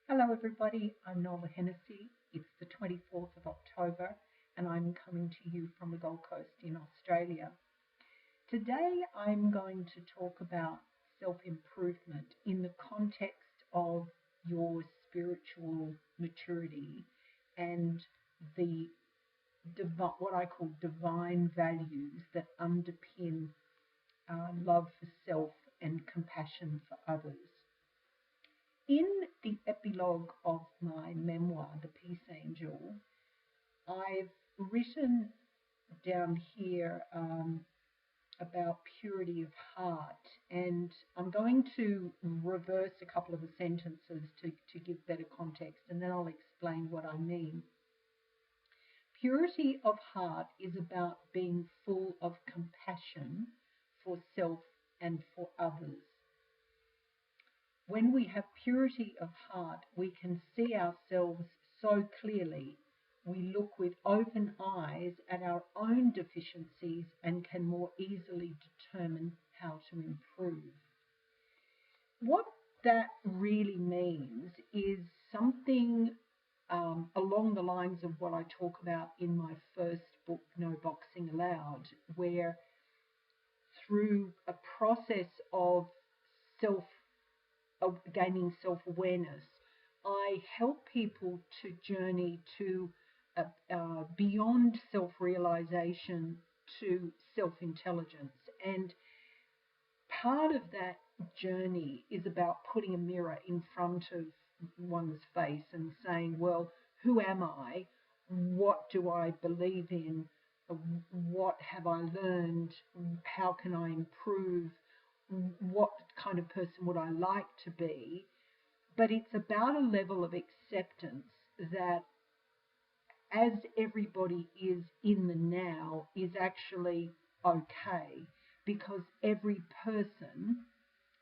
Hello, everybody. I'm Nola. It's the 24th of October, and I'm coming to you from the Gold Coast in Australia. Today, I'm going to talk about self-improvement in the context of your spiritual maturity and the what I call divine values that underpin love for self and compassion for others. In the epilogue of my memoir, The Peace Angel, I've written down here about purity of heart, and I'm going to reverse a couple of the sentences to give better context, and then I'll explain what I mean. Purity of heart is about being full of compassion for self and for others. When we have purity of heart, we can see ourselves so clearly. We look with open eyes at our own deficiencies and can more easily determine how to improve. What that really means is something along the lines of what I talk about in my first book, No Boxing Allowed, where through a process of gaining self-awareness, I help people to journey to beyond self-realization to self-intelligence. And part of that journey is about putting a mirror in front of one's face and saying, well, who am I? What do I believe in? What have I learned? How can I improve? What kind of person would I like to be? But it's about a level of acceptance that as everybody is in the now is actually okay, because every person,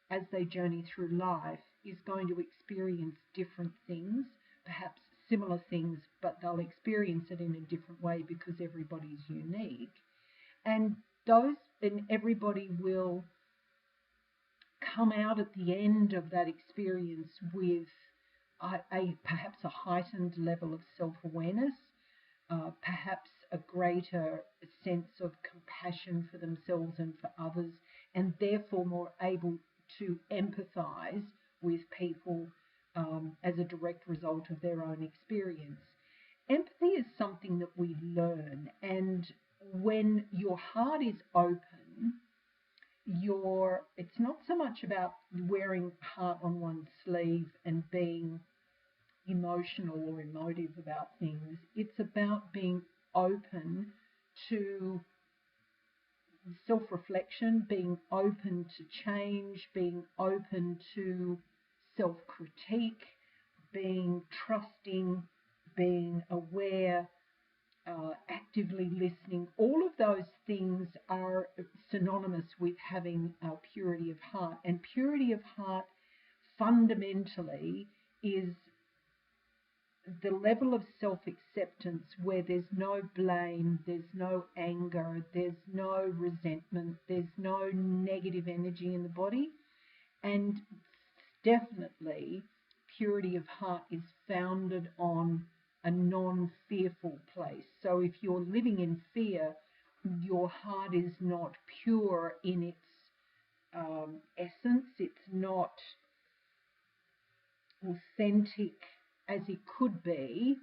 as they journey through life, is going to experience different things, perhaps similar things, but they'll experience it in a different way because everybody's unique. And everybody will come out at the end of that experience with perhaps a heightened level of self-awareness, perhaps a greater sense of compassion for themselves and for others, and therefore more able to empathize with people as a direct result of their own experience. Empathy is something that we learn, and when your heart is open, it's not so much about wearing heart on one's sleeve and being emotional or emotive about things. It's about being open to self-reflection, being open to change, being open to self-critique, being trusting, being aware, actively listening. All of those things are synonymous with having purity of heart. And purity of heart fundamentally is the level of self-acceptance where there's no blame, there's no anger, there's no resentment, there's no negative energy in the body. And definitely purity of heart is founded on a non-fearful place. So if you're living in fear, your heart is not pure in its essence. It's not authentic as it could be,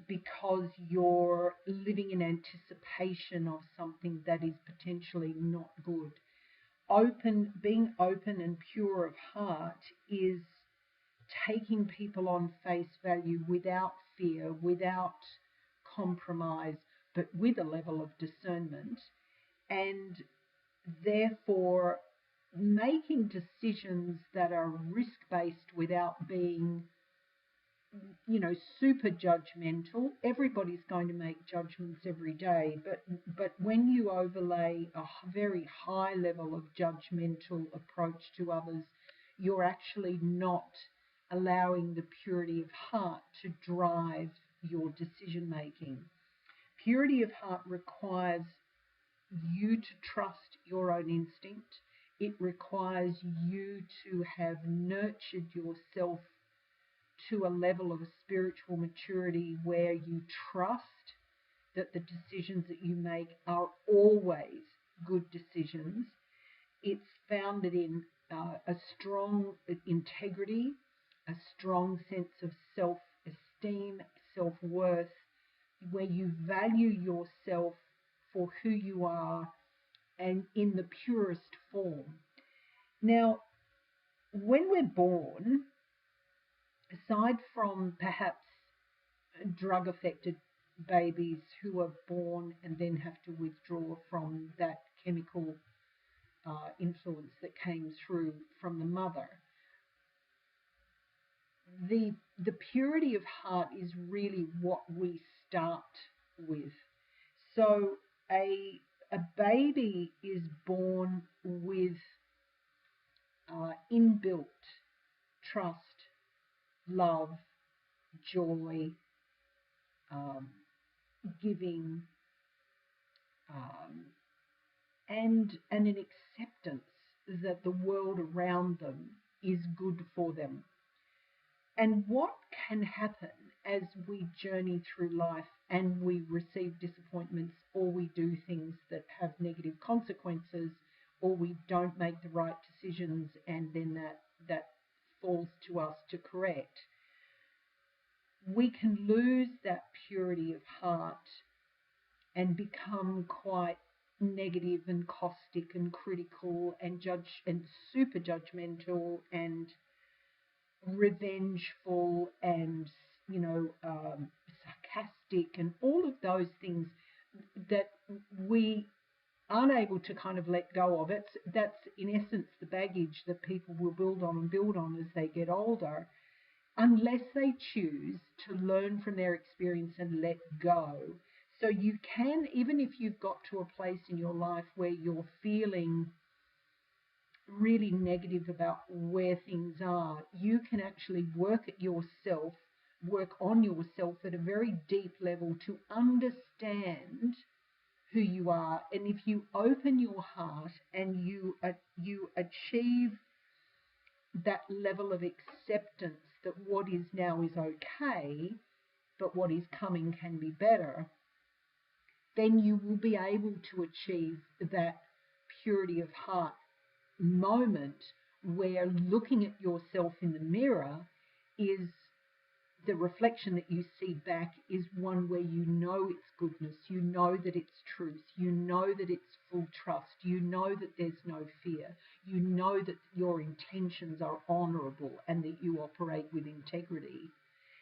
because you're living in anticipation of something that is potentially not good. Being open and pure of heart is taking people on face value without fear, without compromise, but with a level of discernment, and therefore making decisions that are risk-based without being super judgmental. Everybody's going to make judgments every day, but when you overlay a very high level of judgmental approach to others, you're actually not allowing the purity of heart to drive your decision making. Purity of heart requires you to trust your own instinct. It requires you to have nurtured yourself to a level of spiritual maturity where you trust that the decisions that you make are always good decisions. It's founded in a strong integrity, a strong sense of self-esteem, self-worth, where you value yourself for who you are and in the purest form. Now, when we're born, aside from perhaps drug-affected babies who are born and then have to withdraw from that chemical influence that came through from the mother, the purity of heart is really what we start with. So a baby is born with inbuilt trust, love, joy, giving, and an acceptance that the world around them is good for them. And what can happen as we journey through life and we receive disappointments, or we do things that have negative consequences, or we don't make the right decisions, and then that falls to us to correct, we can lose that purity of heart and become quite negative and caustic and critical and super judgmental and revengeful and sarcastic and all of those things that we aren't able to kind of let go of. That's in essence the baggage that people will build on as they get older, unless they choose to learn from their experience and let go. So you can, even if you've got to a place in your life where you're feeling really negative about where things are, you can actually work on yourself at a very deep level to understand who you are. And if you open your heart and you achieve that level of acceptance that what is now is okay, but what is coming can be better, then you will be able to achieve that purity of heart moment where looking at yourself in the mirror is the reflection that you see back is one where you know it's goodness, you know that it's truth, you know that it's full trust, you know that there's no fear, you know that your intentions are honourable and that you operate with integrity.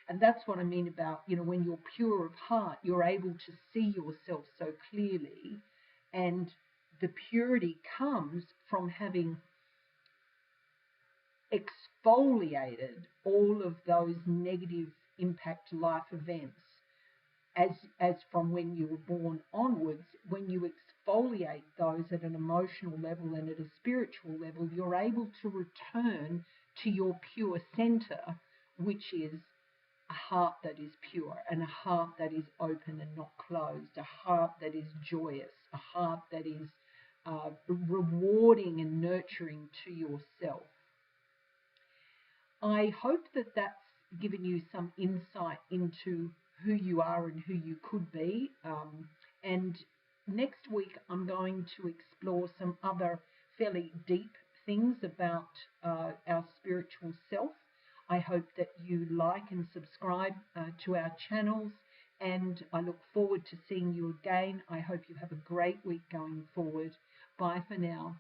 And that's what I mean about, when you're pure of heart, you're able to see yourself so clearly, and the purity comes from having exfoliated all of those negative impact life events as from when you were born onwards. When you exfoliate those at an emotional level and at a spiritual level, you're able to return to your pure center, which is a heart that is pure and a heart that is open and not closed, a heart that is joyous, a heart that is rewarding and nurturing to yourself. I hope that that's given you some insight into who you are and who you could be. And next week, I'm going to explore some other fairly deep things about our spiritual self. I hope that you like and subscribe to our channels, and I look forward to seeing you again. I hope you have a great week going forward. Bye for now.